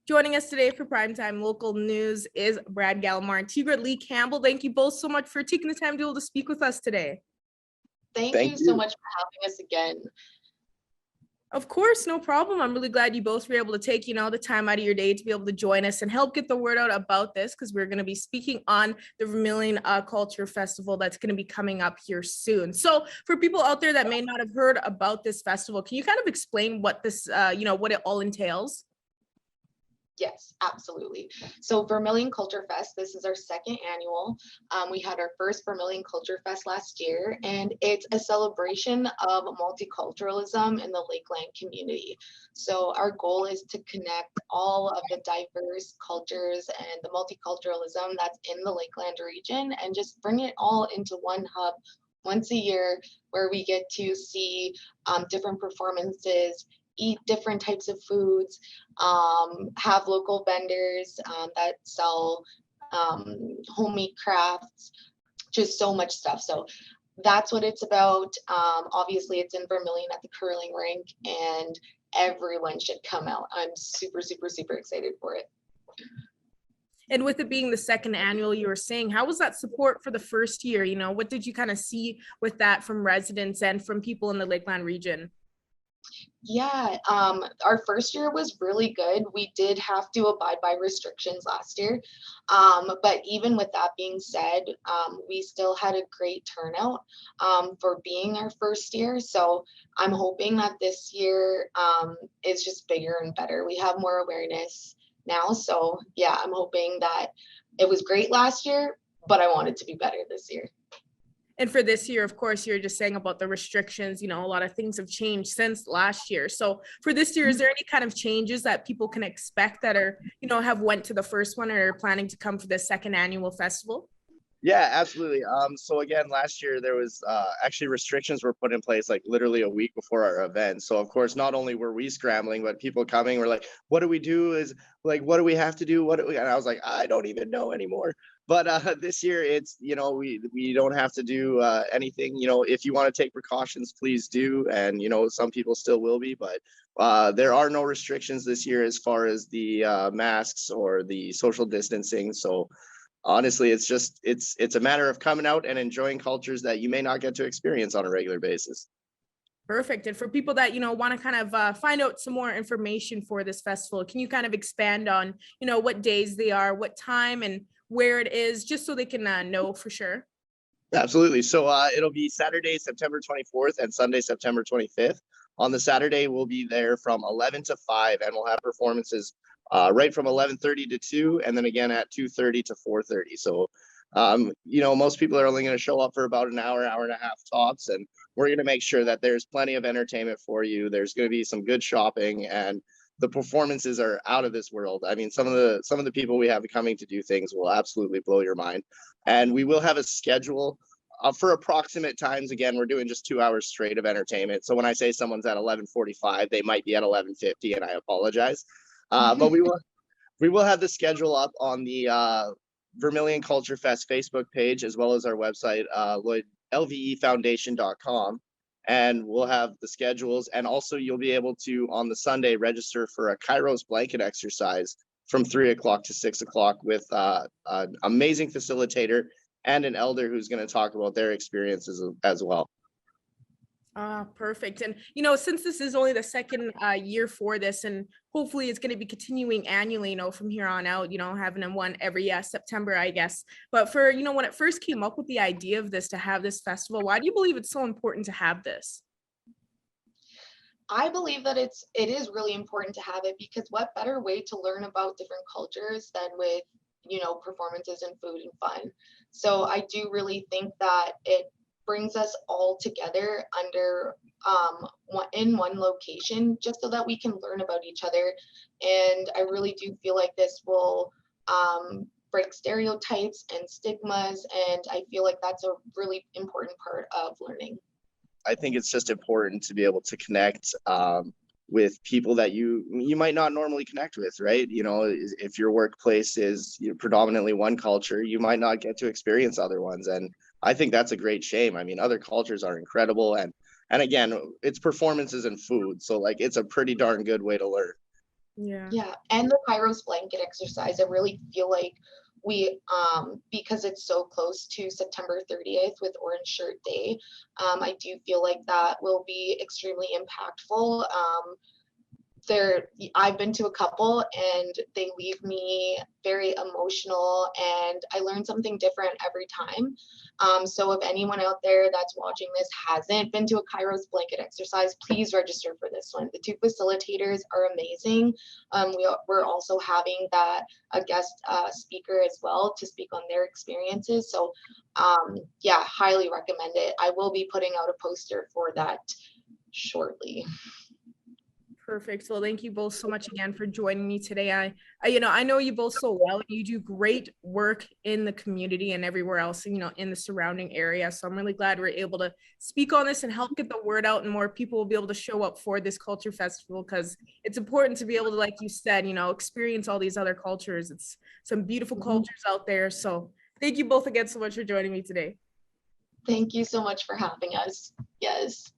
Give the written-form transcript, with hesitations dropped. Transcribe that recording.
Joining us today for Primetime Local News is Brad Gallimore and Tigran Lee Campbell. Thank you both so much for taking the time to be able to speak with us today. Thank you so much for having us again. Of course, no problem. I'm really glad you both were able to take, the time out of your day to be able to join us and help get the word out about this, because we're going to be speaking on the Vermilion Cultural Festival that's going to be coming up here soon. So for people out there that may not have heard about this festival, can you kind of explain what this, what it all entails? Yes, absolutely. So Vermilion Culture Fest, this is our second annual. We had our first Vermilion Culture Fest last year, and it's a celebration of multiculturalism in the Lakeland community. So our goal is to connect all of the diverse cultures and the multiculturalism that's in the Lakeland region and just bring it all into one hub once a year, where we get to see different performances, eat different types of foods, have local vendors that sell homemade crafts, just so much stuff. So that's what it's about. Obviously, it's in Vermilion at the curling rink, and everyone should come out. I'm super, super, super excited for it. And with it being the second annual, you were saying, how was that support for the first year? What did you kind of see with that from residents and from people in the Lakeland region? Yeah, our first year was really good. We did have to abide by restrictions last year. But even with that being said, we still had a great turnout for being our first year. So I'm hoping that this year is just bigger and better. We have more awareness now. So yeah, I'm hoping that it was great last year, but I want it to be better this year. And for this year, of course, you're just saying about the restrictions, a lot of things have changed since last year. So for this year, is there any kind of changes that people can expect that are, have went to the first one or are planning to come for the second annual festival? Yeah, absolutely. So again, last year there was actually restrictions were put in place like literally a week before our event. So of course, not only were we scrambling, but people coming were like, what do we do? Is like, what do we have to do? And I was like, I don't even know anymore. But this year it's, we don't have to do anything. If you want to take precautions, please do. And, some people still will be, but there are no restrictions this year as far as the masks or the social distancing. So honestly, it's a matter of coming out and enjoying cultures that you may not get to experience on a regular basis. Perfect. And for people that, want to kind of find out some more information for this festival, can you kind of expand on, what days they are, what time and where it is, just so they can know for sure? Absolutely. So it'll be Saturday, September 24th and Sunday, September 25th. On the Saturday, we'll be there from 11 to 5, and we'll have performances right from 11:30 to 2, and then again at 2:30 to 4:30. So, most people are only going to show up for about an hour, hour and a half tops, and we're going to make sure that there's plenty of entertainment for you. There's going to be some good shopping, and the performances are out of this world. I mean, some of the people we have coming to do things will absolutely blow your mind. And we will have a schedule for approximate times. Again, we're doing just 2 hours straight of entertainment. So when I say someone's at 11:45, they might be at 11:50, and I apologize. But we will have the schedule up on the Vermilion Culture Fest Facebook page, as well as our website, lvefoundation.com. And we'll have the schedules. And also you'll be able to, on the Sunday, register for a Kairos blanket exercise from 3 o'clock to 6 o'clock with an amazing facilitator and an elder who's going to talk about their experiences as well. Perfect. And, since this is only the second year for this, and hopefully it's going to be continuing annually, from here on out, having one every September, I guess. But for, when it first came up with the idea of this, to have this festival, why do you believe it's so important to have this? I believe that it is really important to have it, because what better way to learn about different cultures than with, performances and food and fun. So I do really think that it brings us all together under in one location, just so that we can learn about each other. And I really do feel like this will break stereotypes and stigmas, and I feel like that's a really important part of learning. I think it's just important to be able to connect with people that you might not normally connect with, right? If your workplace is predominantly one culture, you might not get to experience other ones. And I think that's a great shame. I mean, other cultures are incredible. And again, it's performances and food. So like, it's a pretty darn good way to learn. Yeah. Yeah, and the Kairos blanket exercise, I really feel like we, because it's so close to September 30th with Orange Shirt Day, I do feel like that will be extremely impactful. I've been to a couple and they leave me very emotional, and I learn something different every time. So if anyone out there that's watching this hasn't been to a Kairos blanket exercise, please register for this one. The two facilitators are amazing. We're also having a guest speaker as well to speak on their experiences. So yeah, highly recommend it. I will be putting out a poster for that shortly. Perfect. Well, thank you both so much again for joining me today. I know you both so well. You do great work in the community and everywhere else, in the surrounding area. So I'm really glad we're able to speak on this and help get the word out, and more people will be able to show up for this culture festival, because it's important to be able to, like you said, experience all these other cultures. It's some beautiful cultures out there. So thank you both again so much for joining me today. Thank you so much for having us. Yes.